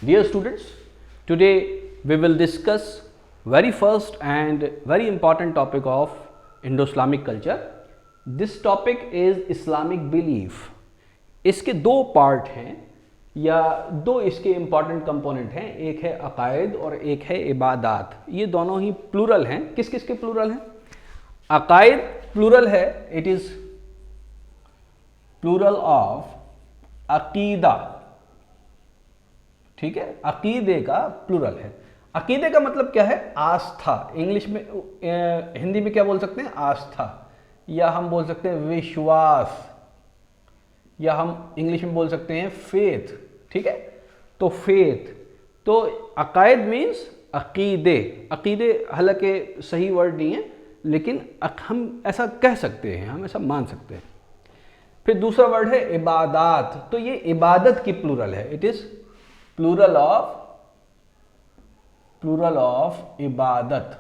Dear students, today we will discuss very first and very important topic of Indo-Islamic culture. This topic is Islamic belief. इसके दो part हैं या दो इसके important component हैं, एक है अकायद और एक है इबादात. ये दोनों ही प्लूरल हैं. किस किस के प्लूरल हैं? अकायद प्लूरल है, इट इज प्लूरल ऑफ अकीदा. ठीक है, अकीदे का प्लूरल है. अकीदे का मतलब क्या है? आस्था. इंग्लिश में हिंदी में क्या बोल सकते हैं? आस्था, या हम बोल सकते हैं विश्वास, या हम इंग्लिश में बोल सकते हैं फेथ. ठीक है, तो फेथ. तो अकायद मीन्स अकीदे. अकीदे हालांकि सही वर्ड नहीं है, लेकिन हम ऐसा कह सकते हैं, हम ऐसा मान सकते हैं. फिर दूसरा वर्ड है इबादात. तो ये इबादत की प्लूरल है. इट इज प्लूरल ऑफ इबादत.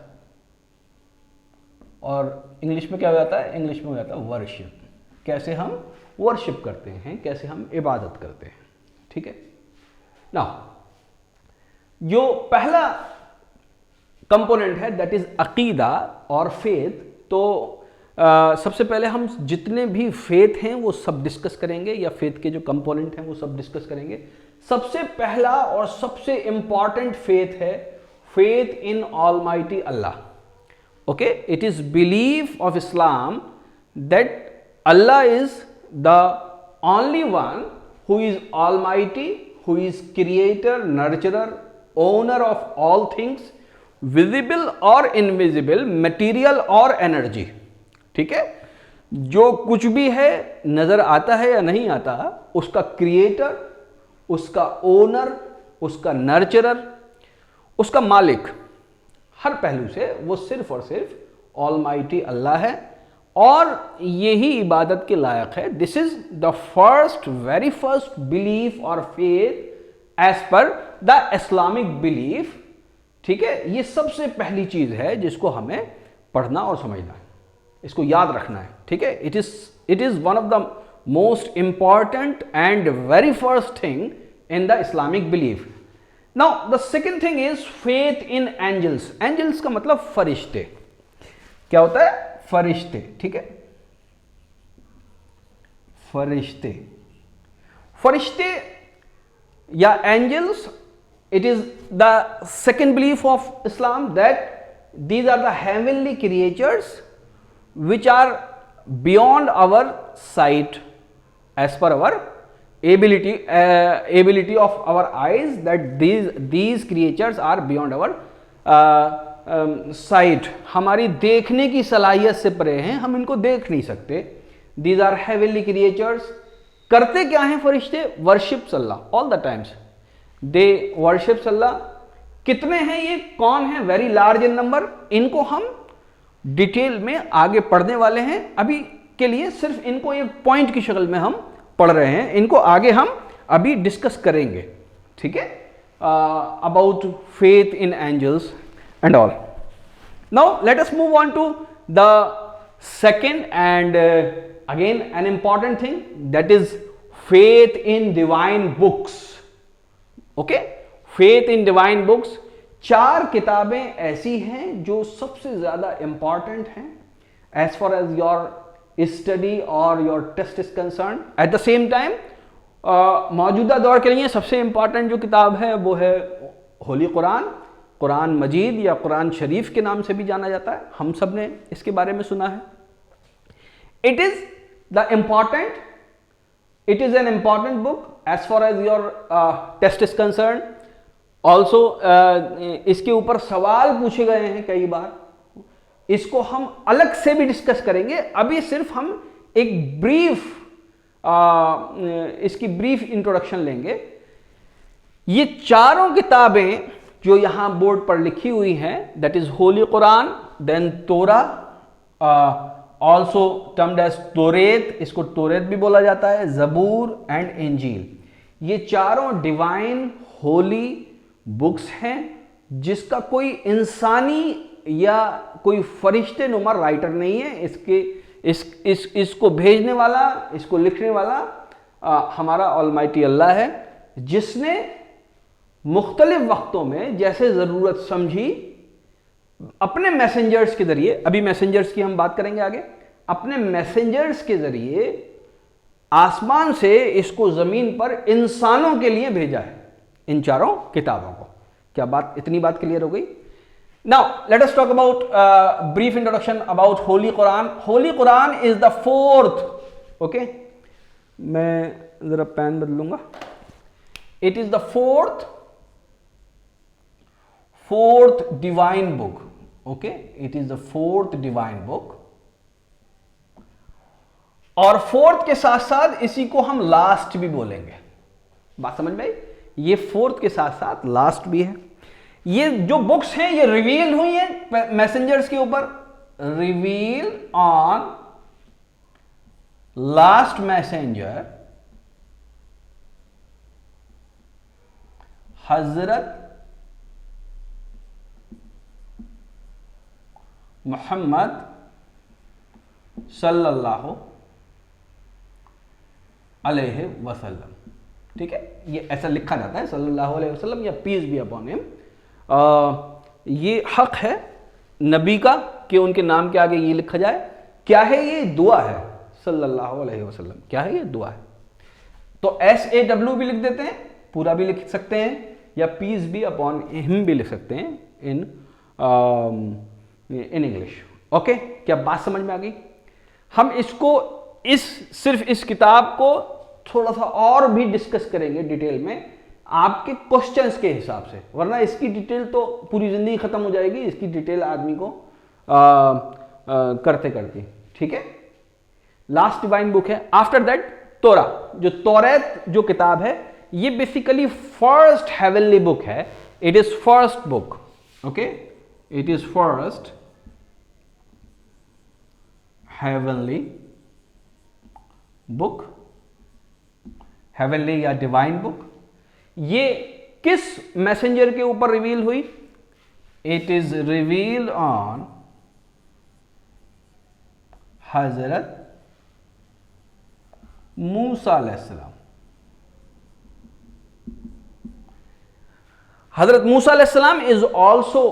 और इंग्लिश में क्या हो जाता है? इंग्लिश में हो जाता है वर्शिप. कैसे हम वर्शिप करते हैं, कैसे हम इबादत करते हैं. ठीक है ना. जो पहला कंपोनेंट है दैट इज अकीदा और फेथ. तो सबसे पहले हम जितने भी फेथ हैं वो सब डिस्कस करेंगे, या फेथ के जो कंपोनेंट हैं वो सब डिस्कस करेंगे. सबसे पहला और सबसे इंपॉर्टेंट फेथ है faith in almighty Allah. Okay, it is belief of Islam that Allah is the only one who is almighty, who is creator, nurturer, owner of all things, visible or invisible, material or energy. ठीक है, जो कुछ भी है, नजर आता है या नहीं आता, उसका क्रिएटर, उसका ओनर, उसका नर्चरर, उसका मालिक, हर पहलू से वो सिर्फ और सिर्फ ऑलमाइटी अल्लाह है और यही इबादत के लायक है. This is the first, very first belief और faith as per the Islamic belief. ठीक है, ये सबसे पहली चीज है जिसको हमें पढ़ना और समझना है, इसको याद रखना है. ठीक है, it is one of the most important and very first thing in the Islamic belief. Now the second thing is faith in angels. Angels का मतलब फरिश्ते. क्या होता है? फरिश्ते. ठीक है, फरिश्ते. फरिश्ते या angels, it is the second belief of Islam that these are the heavenly creatures which are beyond our sight as per our ability of our eyes, that these creatures are beyond our sight. हमारी देखने की सलाहियत से परे हैं, हम इनको देख नहीं सकते. these are heavenly creatures. करते क्या हैं फरिश्ते? worship Allah all the times. they worship अल्लाह. कितने हैं ये? कौन है? very large in number. इनको हम डिटेल में आगे पढ़ने वाले हैं. अभी के लिए सिर्फ इनको एक पॉइंट की शक्ल में हम पढ़ रहे हैं, इनको आगे हम अभी डिस्कस करेंगे. ठीक है, about faith in angels and all. Now let us move on to the second and again an important thing that is faith in divine books. Okay, faith in divine books. 4 किताबें ऐसी हैं जो सबसे ज्यादा important हैं as far as your study और your test is concern. At the same time मौजूदा दौर के लिए सबसे इंपॉर्टेंट जो किताब है वो है होली कुरान, कुरान मजीद या कुरान शरीफ के नाम से भी जाना जाता है. हम सब ने इसके बारे में सुना है. It is the important, it is an important book as far as your test is concern. Also इसके ऊपर सवाल पूछे गए हैं कई बार. इसको हम अलग से भी डिस्कस करेंगे. अभी सिर्फ हम एक ब्रीफ इसकी ब्रीफ इंट्रोडक्शन लेंगे. ये चारों किताबें जो यहां बोर्ड पर लिखी हुई हैं, that is holy Quran, then Torah, also termed as तोरेत, इसको तोरेत भी बोला जाता है, जबूर एंड इंजील. ये चारों डिवाइन होली बुक्स हैं जिसका कोई इंसानी या कोई फरिश्ते नुमा राइटर नहीं है. इसको भेजने वाला, इसको लिखने वाला हमारा ऑलमाइटी अल्लाह है, जिसने मुख्तलिफ वक्तों में जैसे ज़रूरत समझी अपने मैसेंजर्स के ज़रिए, अभी मैसेंजर्स की हम बात करेंगे आगे, अपने मैसेंजर्स के ज़रिए आसमान से इसको ज़मीन पर इंसानों के लिए भेजा है, इन चारों किताबों को। क्या बात, इतनी बात क्लियर हो गई? Now let us talk about brief introduction about Holi Quran. Holi Quran is the fourth, okay, मैं ज़रा पेन बदलूंगा। It is the fourth divine book, okay, it is the fourth divine book. और फोर्थ के साथ साथ इसी को हम लास्ट भी बोलेंगे। बात समझ में आई? ये फोर्थ के साथ साथ लास्ट भी है। ये जो बुक्स हैं ये रिवील हुई हैं मैसेंजर्स के ऊपर, रिवील ऑन लास्ट मैसेंजर हजरत मोहम्मद सल्लल्लाहु अलैहि वसल्लम। ठीक है, ये ऐसा लिखा जाता है सल्लल्लाहु अलैहि वसल्लम या पीस बी अपॉन हिम। ये हक है नबी का कि उनके नाम के आगे ये लिखा जाए। क्या है ये? दुआ है, सल्लल्लाहु अलैहि वसल्लम। क्या है ये? दुआ है। तो SAW भी लिख देते हैं, पूरा भी लिख सकते हैं, या पीस बी अपॉन हिम भी लिख सकते हैं इन इंग्लिश। ओके, क्या बात समझ में आ गई? हम इसको सिर्फ इस किताब को थोड़ा सा और भी डिस्कस करेंगे डिटेल में आपके क्वेश्चंस के हिसाब से, वरना इसकी डिटेल तो पूरी जिंदगी खत्म हो जाएगी, इसकी डिटेल आदमी को करते करते। ठीक है, लास्ट डिवाइन बुक है। आफ्टर दैट तोरा, जो तौरात जो किताब है, ये बेसिकली फर्स्ट हेवनली बुक है। It is first book, okay, it is first heavenly book, heavenly या डिवाइन बुक। ये किस मैसेंजर के ऊपर रिवील हुई? इट इज रिवील ऑन हजरत मूसा अलैहिस्सलाम। हजरत मूसा अलैहिस्सलाम is also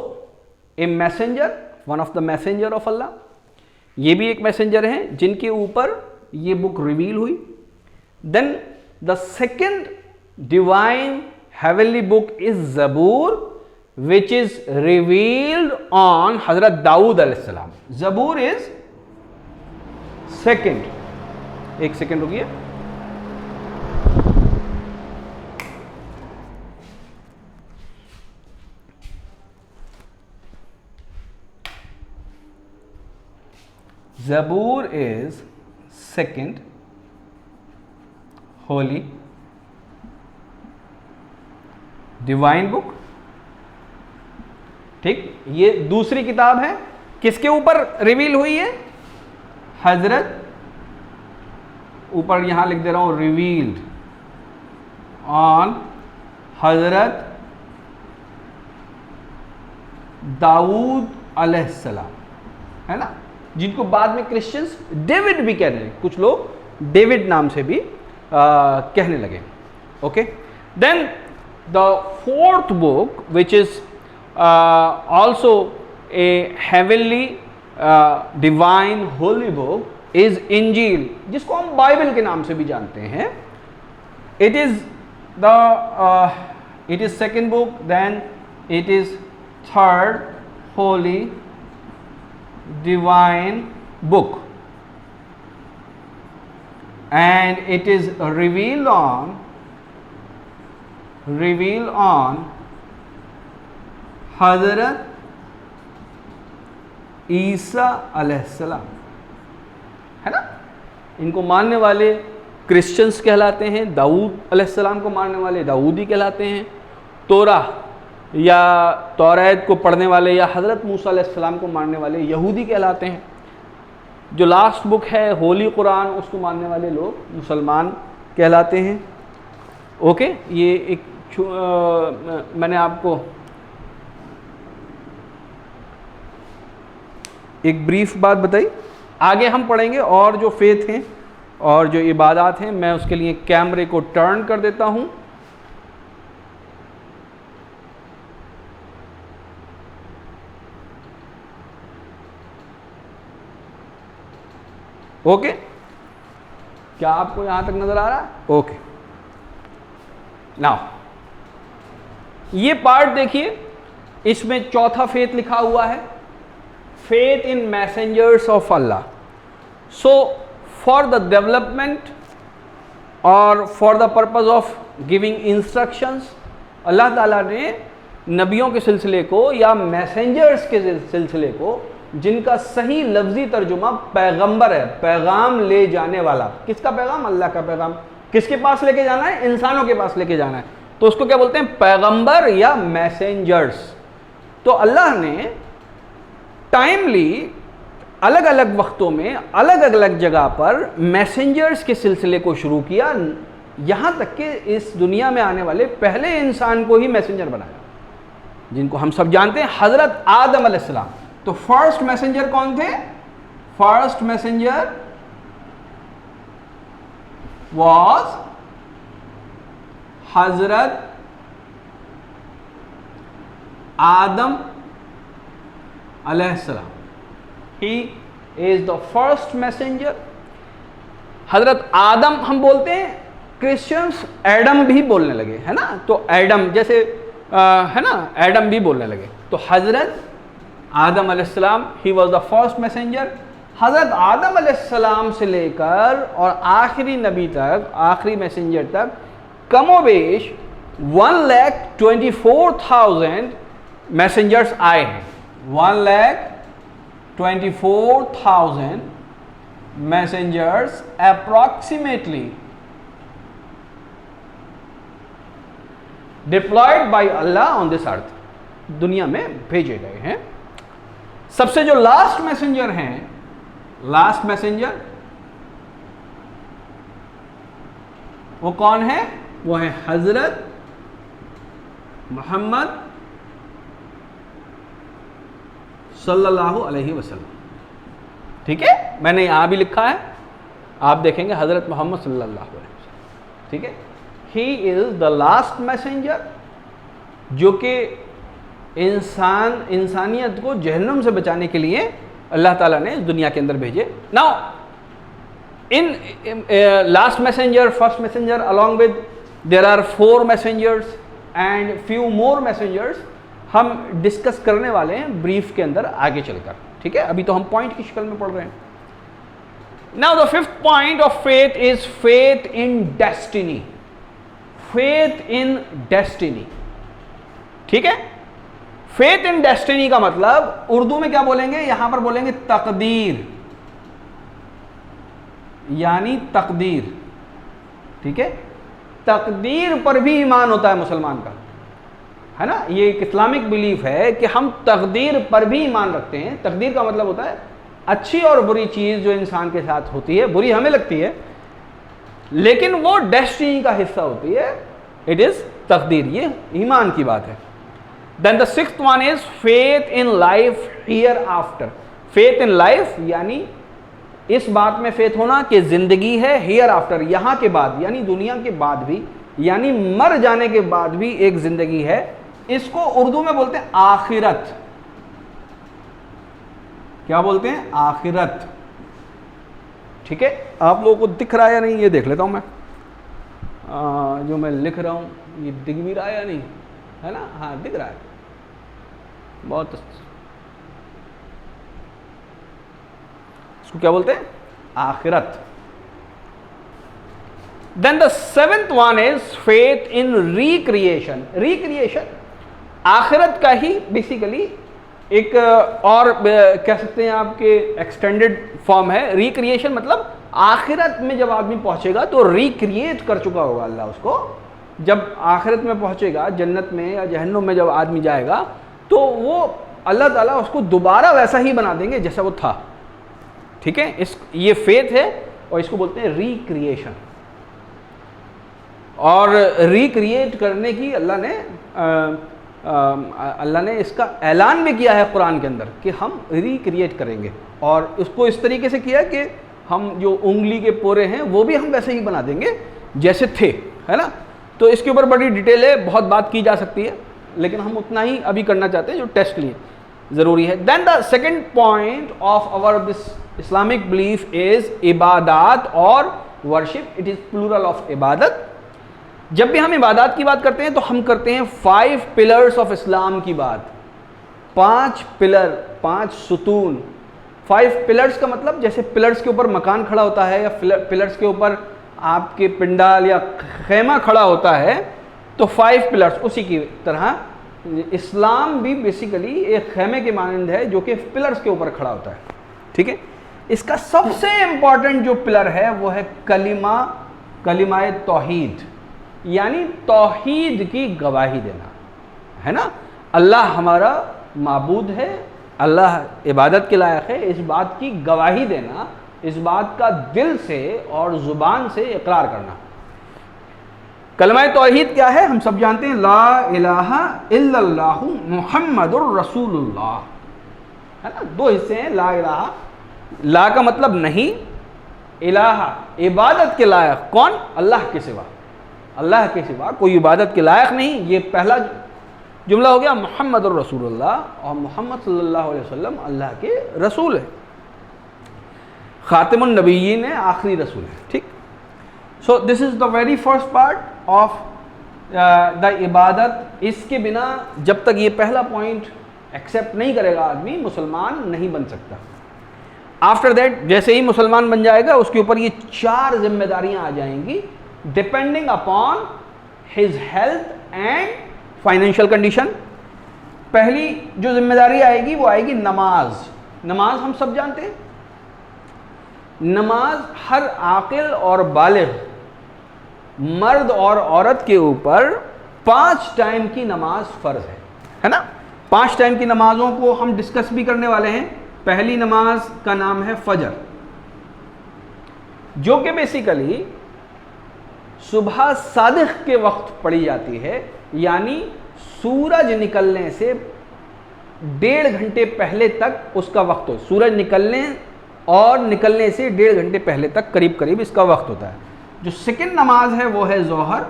a messenger, one of the messenger of Allah. ये भी एक मैसेंजर हैं जिनके ऊपर ये बुक रिवील हुई। Then the second divine heavenly book is Zabur, which is revealed on Hazrat Dawood alayhi salam. Zabur is second. एक second रुकिए। Zabur is second holy divine book. ठीक, ये दूसरी किताब है, किसके ऊपर रिवील हुई है? हजरत, ऊपर यहां लिख दे रहा हूं, रिवील्ड ऑन हजरत दाऊद अलैहिस्सलाम, है ना, जिनको बाद में क्रिश्चियंस डेविड भी कहने लगे, कुछ लोग डेविड नाम से भी कहने लगे। Okay, then the fourth book, which is also a heavenly divine holy book, is Injil, जिसको हम बाइबल के नाम से भी जानते हैं। it is second book, then it is third holy divine book, and it is revealed on हजरत ईसा अलैहिस्सलाम, है ना। इनको मानने वाले क्रिश्चियंस कहलाते हैं, दाऊद अलैहिस्सलाम को मानने वाले दाऊदी कहलाते हैं, तोरा या तौरात को पढ़ने वाले या हजरत मूसा अलैहिस्सलाम को मानने वाले यहूदी कहलाते हैं। जो लास्ट बुक है होली कुरान, उसको मानने वाले लोग मुसलमान कहलाते हैं। ओके, ये एक मैंने आपको एक ब्रीफ बात बताई। आगे हम पढ़ेंगे और जो फेथ हैं और जो इबादत हैं, मैं उसके लिए कैमरे को टर्न कर देता हूं। ओके, क्या आपको यहां तक नजर आ रहा है? ओके, नाउ ये पार्ट देखिए, इसमें चौथा फेथ लिखा हुआ है, faith in messengers of Allah. So for the development और for the purpose of giving instructions, Allah ताला ने नबियों के सिलसिले को या मैसेंजर्स के सिलसिले को, जिनका सही लफ्जी तर्जुमा पैगंबर है, पैगाम ले जाने वाला। किसका पैगाम? अल्लाह का पैगाम। किसके पास लेके जाना है? इंसानों के पास लेके जाना है, तो उसको क्या बोलते हैं? पैगंबर या मैसेंजर्स। तो अल्लाह ने टाइमली अलग अलग वक्तों में अलग अलग जगह पर मैसेंजर्स के सिलसिले को शुरू किया, यहाँ तक कि इस दुनिया में आने वाले पहले इंसान को ही मैसेंजर बनाया, जिनको हम सब जानते हैं, हजरत आदम अलैहिस्सलाम। तो फर्स्ट मैसेंजर कौन थे? फर्स्ट मैसेंजर वाज हजरत आदम अलैहिस्सलाम। He is the first messenger. हजरत आदम हम बोलते हैं, क्रिश्चियंस एडम भी बोलने लगे, है ना? तो एडम जैसे है ना, एडम भी बोलने लगे। तो हजरत आदम अलैहिस्सलाम, he was the first messenger. हजरत आदम अलैहिस्सलाम से लेकर और आखिरी नबी तक, आखिरी मैसेंजर तक कमोबेश 1,24,000 मैसेंजर्स आए हैं। 1,24,000 messengers approximately deployed by Allah on this earth, दुनिया में भेजे गए हैं। सबसे जो लास्ट मैसेंजर हैं, लास्ट मैसेंजर वो कौन है? वो है हजरत मोहम्मद सल्लल्लाहु अलैहि वसल्लम। ठीक है, मैंने यहां भी लिखा है, आप देखेंगे हजरत मोहम्मद सल्लल्लाहु अलैहि वसल्लम। ठीक है, he is the last messenger, जो कि इंसानियत को जहन्नुम से बचाने के लिए अल्लाह ताला ने इस दुनिया के अंदर भेजे। Now in last messenger, first messenger, along with there are 4 messengers and few more messengers, हम डिस्कस करने वाले हैं ब्रीफ के अंदर आगे चलकर। ठीक है, अभी तो हम पॉइंट की शक्ल में पढ़ रहे हैं। Now the 5th point of faith is faith in destiny. Faith in destiny, ठीक है। फेथ इन डेस्टिनी का मतलब उर्दू में क्या बोलेंगे? यहां पर बोलेंगे तकदीर, यानी तकदीर। ठीक है, तकदीर पर भी ईमान होता है मुसलमान का, है ना। ये एक इस्लामिक बिलीफ है कि हम तकदीर पर भी ईमान रखते हैं। तकदीर का मतलब होता है अच्छी और बुरी चीज़ जो इंसान के साथ होती है, बुरी हमें लगती है, लेकिन वो डेस्टिनी का हिस्सा होती है। इट इज़ तकदीर, ये ईमान की बात है। Then the 6th one is faith in life hereafter. Faith in life यानी इस बात में फेथ होना कि जिंदगी है हियर आफ्टर, यहाँ के बाद, यानी दुनिया के बाद भी, यानी मर जाने के बाद भी एक जिंदगी है। इसको उर्दू में बोलते हैं आखिरत। क्या बोलते हैं? आखिरत। ठीक है, आप लोगों को दिख रहा है या नहीं ये देख लेता हूं मैं। जो मैं लिख रहा हूं ये दिख भी रहा है या नहीं, है ना? हाँ, दिख रहा है, बहुत। इसको क्या बोलते हैं? आखिरत। Then the 7th one is faith in recreation. Recreation आखिरत का ही बेसिकली एक और कह सकते हैं आपके एक्सटेंडेड फॉर्म है। रिक्रिएशन मतलब आखिरत में जब आदमी पहुंचेगा तो रिक्रिएट कर चुका होगा अल्लाह उसको। जब आखिरत में पहुंचेगा, जन्नत में या जहन्नुम में जब आदमी जाएगा, तो वो अल्लाह ताला उसको दोबारा वैसा ही बना देंगे जैसा वो था। ठीक है, ये फेथ है और इसको बोलते हैं रिक्रिएशन। और रिक्रिएट करने की अल्लाह ने इसका ऐलान भी किया है कुरान के अंदर कि हम रिक्रिएट करेंगे, और उसको इस तरीके से किया कि हम जो उंगली के पोरे हैं वो भी हम वैसे ही बना देंगे जैसे थे, है ना। तो इसके ऊपर बड़ी डिटेल है, बहुत बात की जा सकती है, लेकिन हम उतना ही अभी करना चाहते हैं जो टेस्ट लिए। ज़रूरी है। Then the second point of our this Islamic belief is इबादत और worship. It is plural of इबादत। जब भी हम इबादत की बात करते हैं तो हम करते हैं 5 पिलर्स ऑफ इस्लाम की बात। 5 पिलर, 5 सुतून। 5 पिलर्स का मतलब जैसे पिलर्स के ऊपर मकान खड़ा होता है या पिलर्स के ऊपर आपके पिंडाल या खेमा खड़ा होता है, तो 5 पिलर्स, उसी की तरह इस्लाम भी बेसिकली एक खेमे के मानंद है जो कि पिलर्स के ऊपर खड़ा होता है। ठीक है। इसका सबसे इंपॉर्टेंट जो पिलर है वो है कलिमाए तौहीद, यानी तौहीद की गवाही देना, है ना। अल्लाह हमारा माबूद है, अल्लाह इबादत के लायक है, इस बात की गवाही देना, इस बात का दिल से और ज़ुबान से इकरार करना। कलमा तौहीद क्या है हम सब जानते हैं, ला इलाहा इल्लल्लाहु मुहम्मदुर रसूलुल्लाह, है ना। 2 हिस्से हैं ला इलाहा। ला का मतलब नहीं, इलाहा इबादत के लायक कौन, अल्लाह के सिवा, अल्लाह के सिवा कोई इबादत के लायक नहीं। ये पहला जुमला हो गया मुहम्मदुर रसूलुल्लाह, और मोहम्मद सल्लल्लाहु अलैहि वसल्लम अल्लाह के रसूल है, खातिमुन नबिय्यीन है, आखिरी रसूल है। ठीक। So this is the very first part of the इबादत। इसके बिना जब तक ये पहला पॉइंट एक्सेप्ट नहीं करेगा आदमी, मुसलमान नहीं बन सकता। आफ्टर दैट जैसे ही मुसलमान बन जाएगा उसके ऊपर ये 4 जिम्मेदारियां आ जाएंगी, depending upon his health and financial condition. पहली जो जिम्मेदारी आएगी वो आएगी नमाज। नमाज हम सब जानते हैं, नमाज हर आकिल और बालिग मर्द और औरत के ऊपर 5 टाइम की नमाज फ़र्ज है ना। 5 टाइम की नमाजों को हम डिस्कस भी करने वाले हैं। पहली नमाज का नाम है फजर, जो कि बेसिकली सुबह सादिक के वक्त पढ़ी जाती है, यानी सूरज निकलने से 1.5 घंटे पहले तक उसका वक्त हो। सूरज निकलने और निकलने से 1.5 घंटे पहले तक करीब करीब इसका वक्त होता है। जो सेकंड नमाज है वो है ज़ोहर।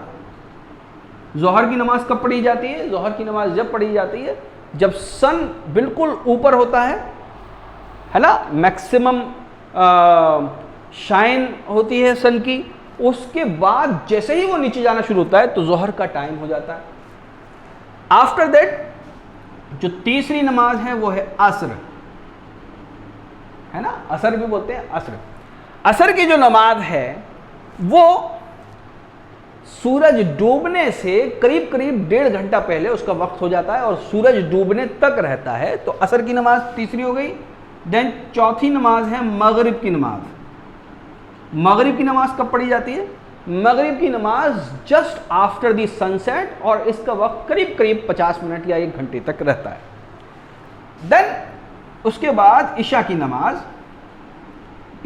ज़ोहर की नमाज कब पढ़ी जाती है? ज़ोहर की नमाज जब पढ़ी जाती है जब सन बिल्कुल ऊपर होता है ना, मैक्सिमम शाइन होती है सन की। उसके बाद जैसे ही वो नीचे जाना शुरू होता है तो ज़ोहर का टाइम हो जाता है। आफ्टर दैट जो तीसरी नमाज है वो है असर, है ना, असर भी बोलते हैं असर। असर की जो नमाज है वो सूरज डूबने से करीब करीब 1.5 घंटा पहले उसका वक्त हो जाता है और सूरज डूबने तक रहता है। तो असर की नमाज तीसरी हो गई। देन चौथी नमाज है मगरिब की नमाज। मगरिब की नमाज कब पढ़ी जाती है? मगरिब की नमाज जस्ट आफ्टर दी सनसेट, और इसका वक्त करीब करीब 50 मिनट या 1 घंटे तक रहता है। देन उसके बाद ईशा की नमाज।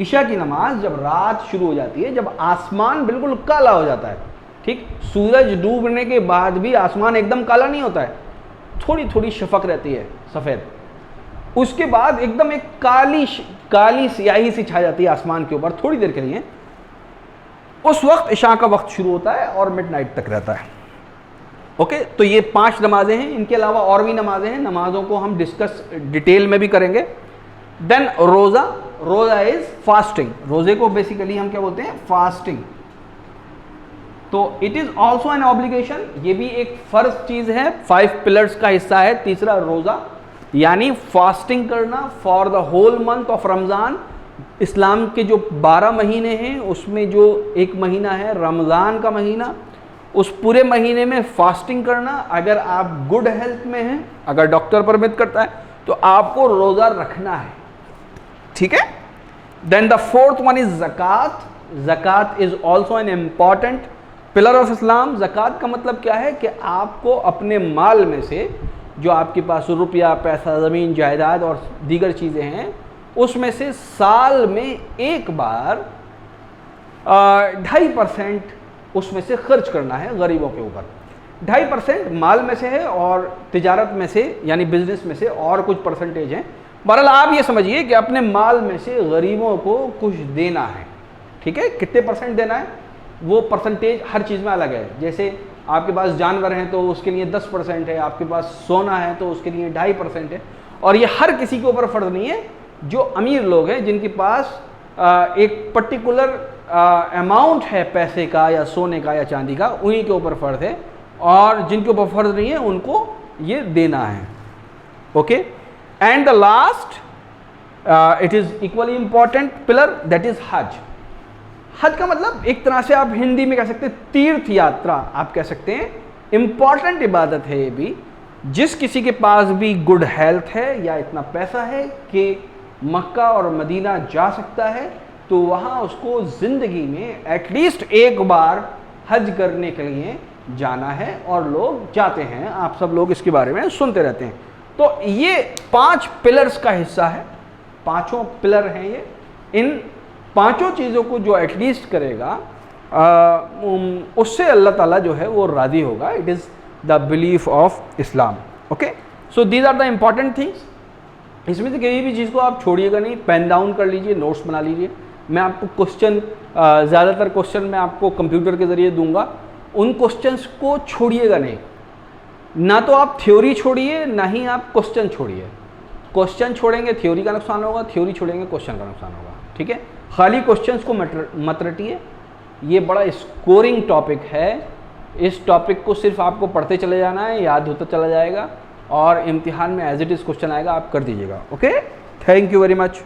ईशा की नमाज जब रात शुरू हो जाती है, जब आसमान बिल्कुल काला हो जाता है, ठीक, सूरज डूबने के बाद भी आसमान एकदम काला नहीं होता है, थोड़ी थोड़ी शफक रहती है सफ़ेद, उसके बाद एकदम एक काली स्याही सी छा जाती है आसमान के ऊपर थोड़ी देर के लिए, उस वक्त ईशा का वक्त शुरू होता है और मिडनाइट तक रहता है। ओके, तो ये 5 नमाजें हैं। इनके अलावा और भी नमाजें हैं, नमाजों को हम डिस्कस डिटेल में भी करेंगे। देन रोज़ा। रोज़ा इज फास्टिंग। रोज़े को बेसिकली हम क्या बोलते हैं? फास्टिंग। तो it is also an obligation, ये भी एक फ़र्ज चीज़ है, 5 पिलर्स का हिस्सा है। तीसरा रोज़ा, यानी फास्टिंग करना for the whole month of Ramzan. इस्लाम के जो 12 महीने हैं उसमें जो एक महीना है रमज़ान का महीना, उस पूरे महीने में फास्टिंग करना। अगर आप गुड हेल्थ में हैं, अगर डॉक्टर परमिट करता है तो आपको रोज़ा रखना है, ठीक है। Then the fourth one is zakat. Zakat is also an important pillar of Islam. ज़कात का मतलब क्या है कि आपको अपने माल में से जो आपके पास रुपया, पैसा, ज़मीन, जायदाद और दीगर चीज़ें हैं, उसमें से साल में एक बार 2.5% उसमें से खर्च करना है गरीबों के ऊपर। 2.5% माल में से है और तिजारत में से यानी बिजनेस में से और कुछ परसेंटेज हैं। बहरहाल आप ये समझिए कि अपने माल में से गरीबों को कुछ देना है, ठीक है। कितने परसेंट देना है वो परसेंटेज हर चीज़ में अलग है। जैसे आपके पास जानवर हैं तो उसके लिए 10% है, आपके पास सोना है तो उसके लिए 2.5% है, और ये हर किसी के ऊपर फ़र्ज नहीं है। जो अमीर लोग हैं जिनके पास एक पर्टिकुलर अमाउंट है पैसे का या सोने का या चांदी का, उन्हीं के ऊपर फ़र्ज है, और जिनके ऊपर फ़र्ज नहीं है उनको ये देना है। Okay, and the last it is equally important pillar, that is हज। हज का मतलब एक तरह से आप हिंदी में कह सकते हैं तीर्थ यात्रा आप कह सकते हैं। इंपॉर्टेंट इबादत है ये भी। जिस किसी के पास भी गुड हेल्थ है या इतना पैसा है कि मक्का और मदीना जा सकता है, तो वहाँ उसको ज़िंदगी में एटलीस्ट एक बार हज करने के लिए जाना है, और लोग जाते हैं। आप सब लोग इसके बारे में सुनते रहते हैं। तो ये 5 पिलर्स का हिस्सा है, 5 पिलर हैं ये। इन 5 चीज़ों को जो एटलीस्ट करेगा उससे अल्लाह ताला जो है वो राज़ी होगा। It is the belief of Islam. Okay, so these are the important things. इसमें से किसी भी चीज़ को आप छोड़िएगा नहीं, पेन डाउन कर लीजिए, नोट्स बना लीजिए। मैं आपको क्वेश्चन ज़्यादातर क्वेश्चन मैं आपको कंप्यूटर के ज़रिए दूंगा, उन क्वेश्चंस को छोड़िएगा नहीं। ना तो आप थ्योरी छोड़िए, ना ही आप क्वेश्चन छोड़िए। क्वेश्चन छोड़ेंगे थ्योरी का नुकसान होगा, थ्योरी छोड़ेंगे क्वेश्चन का नुकसान होगा। ठीक है, खाली क्वेश्चंस को मत रटिए। ये बड़ा स्कोरिंग टॉपिक है। इस टॉपिक को सिर्फ आपको पढ़ते चले जाना है, याद होता चला जाएगा, और इम्तिहान में एज इट इज़ क्वेश्चन आएगा, आप कर दीजिएगा। Okay, thank you very much.